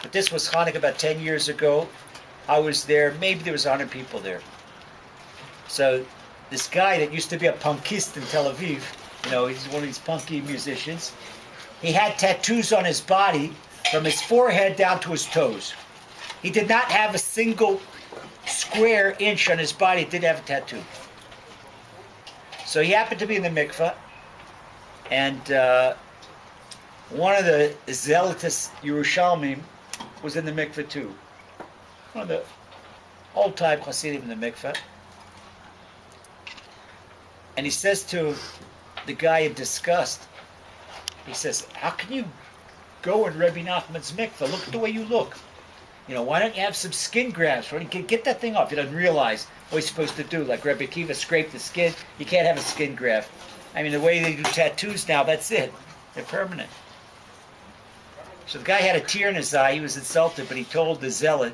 But this was Hanukkah about 10 years ago. I was there. Maybe there was 100 people there. So this guy that used to be a punkist in Tel Aviv, he's one of these punky musicians. He had tattoos on his body from his forehead down to his toes. He did not have a single square inch on his body. He didn't have a tattoo. So he happened to be in the mikveh, and one of the zealotous Yerushalmim was in the mikveh too. One of the old-time Hasidim in the mikveh. And he says to the guy in disgust, he says, how can you go in Rabbi Nachman's mikveh? Look at the way you look. Why don't you have some skin grafts? Get that thing off. He doesn't realize what he's supposed to do. Like Rabbi Akiva scraped the skin. You can't have a skin graft. I mean, the way they do tattoos now, that's it. They're permanent. So the guy had a tear in his eye. He was insulted, but he told the zealot,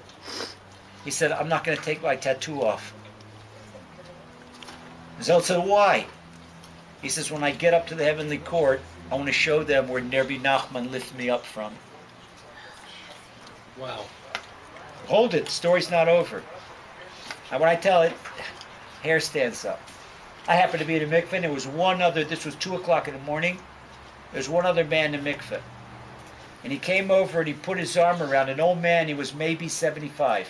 he said, I'm not going to take my tattoo off. The zealot said, why? He says, when I get up to the heavenly court, I want to show them where Rabbi Nachman lifted me up from. Wow. Hold it. The story's not over. And when I tell it, hair stands up. I happened to be in a mikveh, and there was one other, this was 2 o'clock in the morning, there's one other man in the mikveh. And he came over and he put his arm around an old man. He was maybe 75.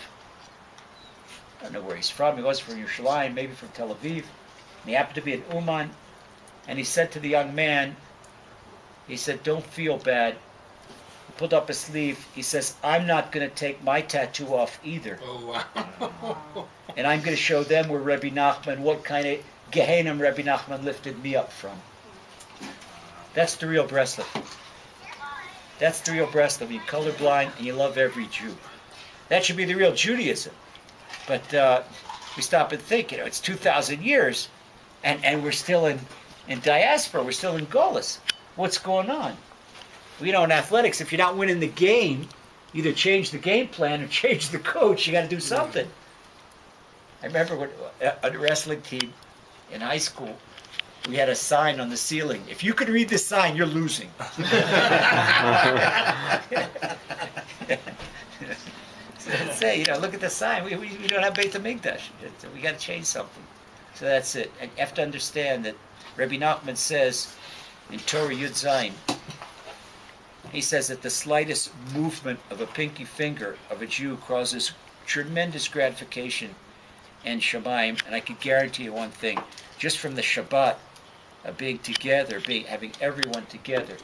I don't know where he's from. He was from Yerushalayim, maybe from Tel Aviv. And he happened to be in Uman. And he said to the young man, he said, don't feel bad. He pulled up his sleeve. He says, I'm not going to take my tattoo off either. Oh, wow. And I'm going to show them where Rabbi Nachman, what kind of Gehenim Rabbi Nachman lifted me up from. That's the real Breslov. That's the real Breslov. You're colorblind and you love every Jew. That should be the real Judaism. But we stop and think, it's 2,000 years and we're still in diaspora. We're still in Golis. What's going on? In athletics, if you're not winning the game, either change the game plan or change the coach. You got to do something. I remember when a wrestling team in high school, we had a sign on the ceiling. If you could read this sign, you're losing. Say, look at the sign. We don't have Beit HaMikdash. We got to change something. So that's it. And you have to understand that Rabbi Nachman says in Torah Yud Zayin, he says that the slightest movement of a pinky finger of a Jew causes tremendous gratification and Shamayim. And I can guarantee you one thing, just from the Shabbat of being together, having everyone together,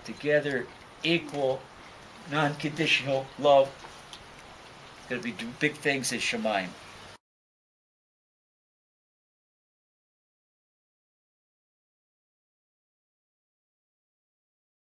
together, equal, non-conditional love, going to be big things in Shamayim.